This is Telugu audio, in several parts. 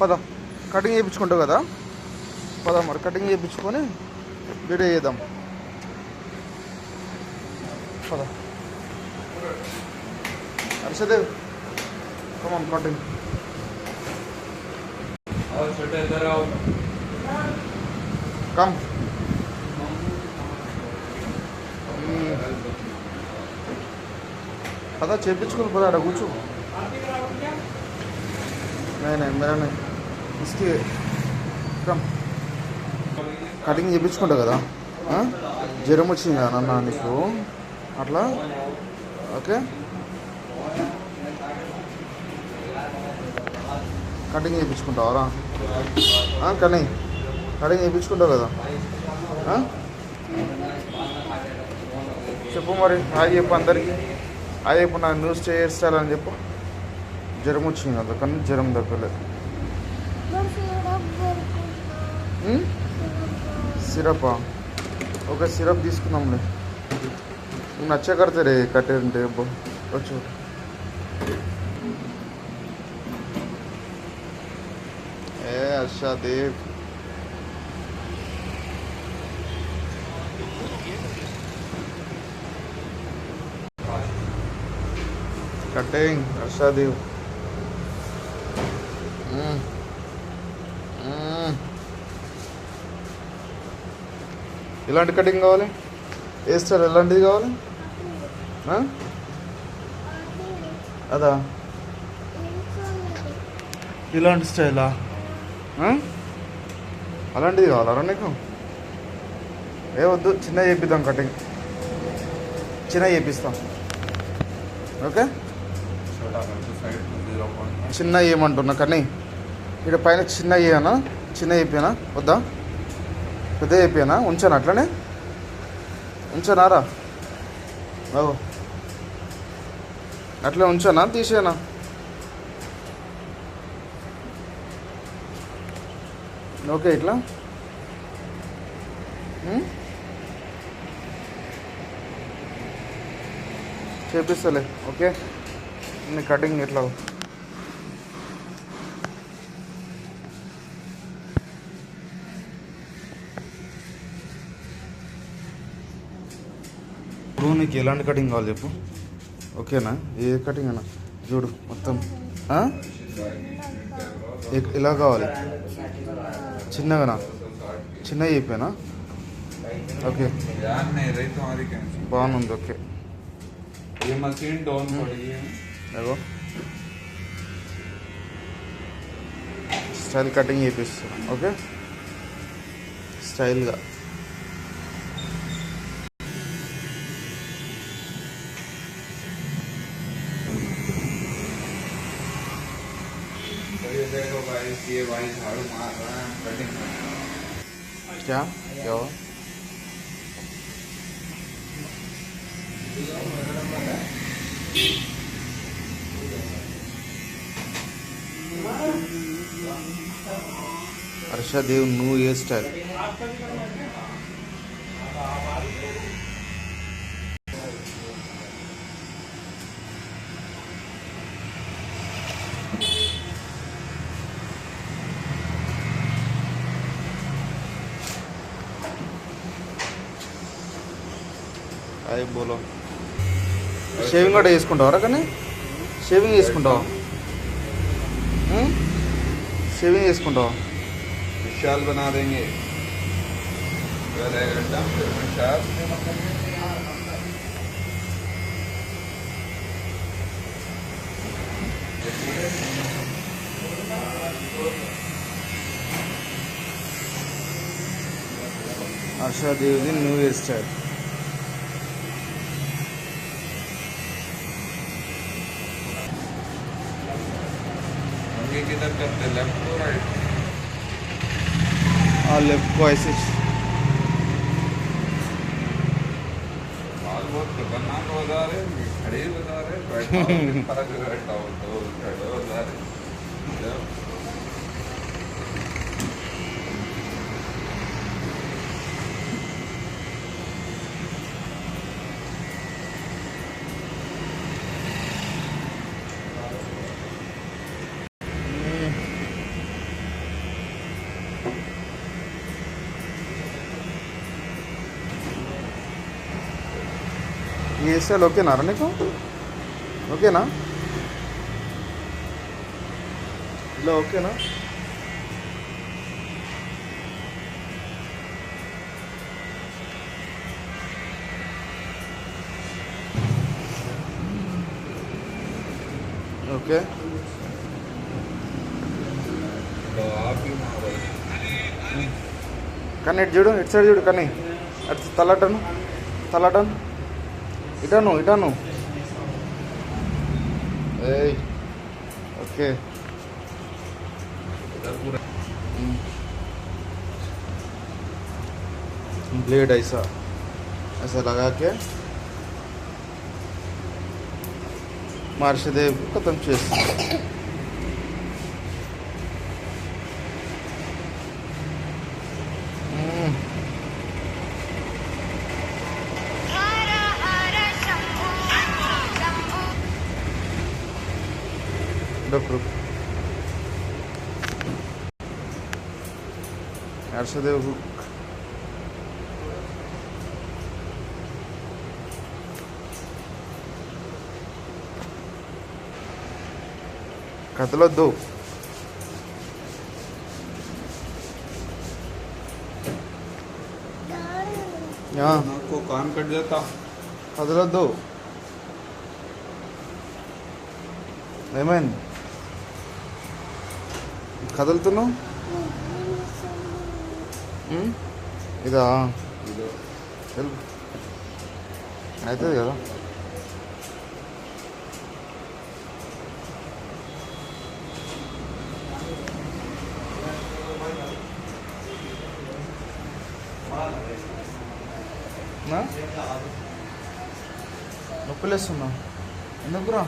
పద కటింగ్ చేయించుకుంటావు కదా, పద మరి కటింగ్ చేయించుకొని వీడియో చేద్దాం. పద హర్షదేవ్, కమాన్ కటింగ్. కమ్ పద చేయించుకుని పద, అక్కడ కూర్చో. मेरा नहीं इसकी कम కటింగ్ చేయించుకుంటావు కదా, జ్వరం వచ్చింది అన్న నీకు అట్లా. ఓకే, కటింగ్ చేయించుకుంటావరా? కానీ కటింగ్ చేయించుకుంటావు కదా. చెప్పు మరి, హాయ్ చెప్పు అందరికి, హాయ్ చెప్పు. నాకు న్యూస్ చేస్తారని చెప్పు. జ్వరం వచ్చింది అందుకని జ్వరం తగ్గలేదు. సిరపా? ఓకే, సిరప్ తీసుకుందాంలే. నచ్చ కడితే రే కట్టేంటే వచ్చు. ఏ హర్షదేవ్, కటింగ్ హర్షదేవ్. ఎలాంటి కటింగ్ కావాలి? ఏ స్టైల్ ఎలాంటిది కావాలి? అదా ఇలాంటి స్టైలా? అలాంటిది కావాలరా నీకు? ఏ వద్దు, చిన్న చేపిద్దాం కటింగ్, చిన్న చేపిస్తాం. ఓకే, చిన్న ఏమంటున్నా కానీ ఇక్కడ పైన చిన్న చేయనా? చిన్న చెప్పానా? వద్దా, పెద్ద చెప్పానా? ఉంచాను అట్లనే, ఉంచానారా? బాబు అట్లే ఉంచానా, తీసేనా? ఓకే, ఇట్లా చేపిస్తలే. ఓకే, నీ కటింగ్ ఎట్లా? ఇప్పుడు నీకు ఎలాంటి కటింగ్ కావాలి చెప్పు. ఓకేనా? ఏ కటింగ్ అన్నా చూడు మొత్తం. ఇలా కావాలి? చిన్నగానా? చిన్న చెప్పానా? ఓకే, బాగుంది. ఓకే, స్టైల్ కటింగ్ చేపిస్తాను. ఓకే, స్టైల్గా. ये भाई झाड़ू मार रहा है कटिंग में। क्या क्या हुआ? Harshdev new hair style. అయ్యి బోలో. షేవింగ్ కూడా చేసుకుంటావరా? కానీ షేవింగ్ చేసుకుంటావా? షేవింగ్ చేసుకుంటావా? विशाल बना देंगे घंटा Vishal. Harshdev new hair style. किधर करते, लेफ्ट को राइट? और लेफ्ट को ऐसे. बहुत खतरनाक बता रहे, खड़े बता रहे, बैठा बैठा हो तो खड़े बता रहे. ఈ హెయిర్ స్టైల్ ఓకేనా నీకు? ఓకేనా? ఇలా ఓకేనా? ఓకే. కానీ ఇటు చూడు, ఇటు సైడ్ చూడు, కానీ అటు తలటను ఇటాను ఏయ్ ఓకే. ब्लेड ऐसा लगा के మార్షదేవ్ ఖతం చేస్తుంది. హర్షదేవ్ హుక్ కదలొద్దు. నాకు కాన్ కట్ చేస్తా. కదలొద్దు. ఏమైంది? కదులుతున్నావు? ఇదా అవుతుంది కదా. నొప్పిలేస్తున్నా ఎందుకురా?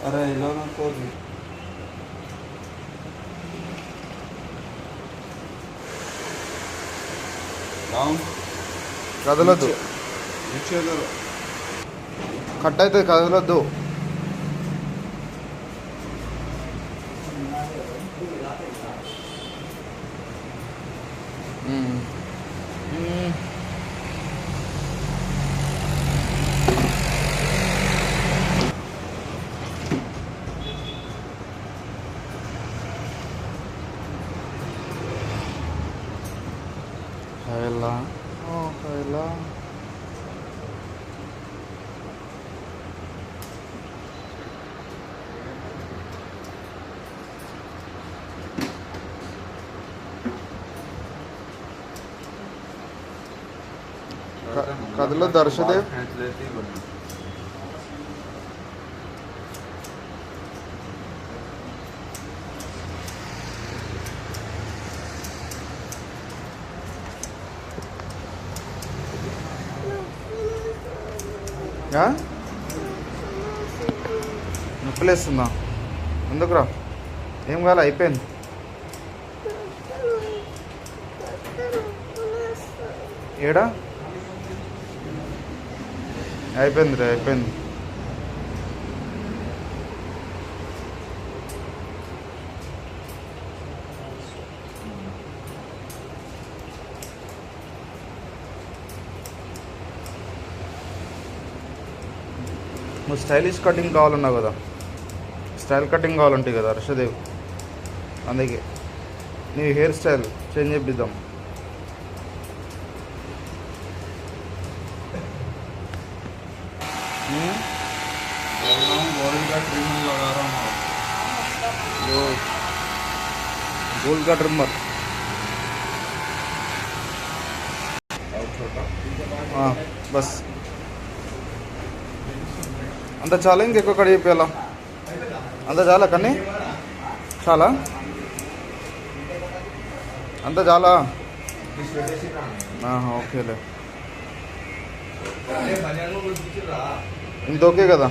అరే ఇలా నాకు కదలొద్దు. కట్ అవుతుంది, కదలొద్దు. Kaila, oh Kaila. కదలో దర్శదేవ్ నొప్పిలేస్తుందా? ఎందుకురా? ఏం కాలే, అయిపోయింది. ఏడా అయిపోయింది రే, అయిపోయింది. నువ్వు స్టైలిష్ కటింగ్ కావాలన్నావు కదా, స్టైల్ కటింగ్ కావాలంటే కదా హర్షదేవ్, అందుకే నీ హెయిర్ స్టైల్ చేంజ్ చేపిద్దాం. गोल का ट्रिमर बस అంత చాలా, ఇంకెక్కువ కట్ చేయాలా? అంత చాలా కన్నీ, చాలా అంత చాలా. ఓకేలే, ఇంత ఓకే కదా.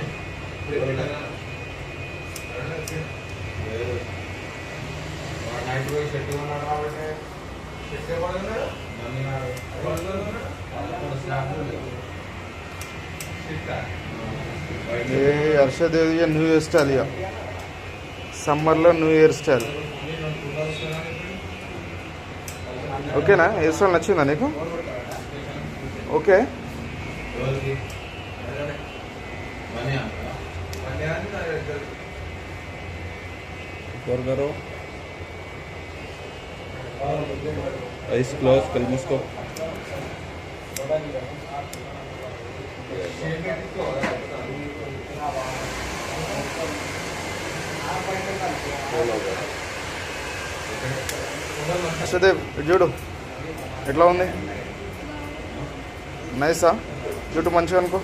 ये हर्षदेव ये न्यू हेयर स्टाइल या సమ్మర్లో న్యూ హెయిర్ స్టైల్. ఓకేనా? హెయిర్ స్టైల్ నచ్చిందా నీకు? ఓకే. ఎవరికి बने ऊपर करो आइस क्लोज कल मुझको హర్షదేవ్ చూడు ఎట్లా ఉంది నైసా జుట్టు మంచిగా అనుకో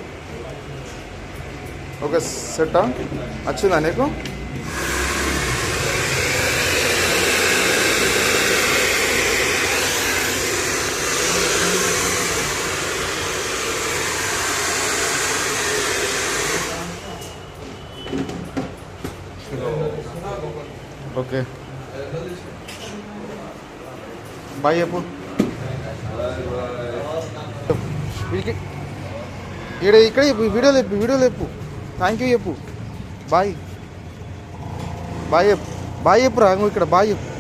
ఓకే సెట్టా వచ్చిందా నీకు ఓకే బాయ్ చెప్పు ఇక్కడ వీడియో చెప్పు థ్యాంక్ యూ చెప్పు బాయ్ బాయ్ చెప్పు బాయ్ చెప్పు రా ఇక్కడ బాయ్ చెప్పు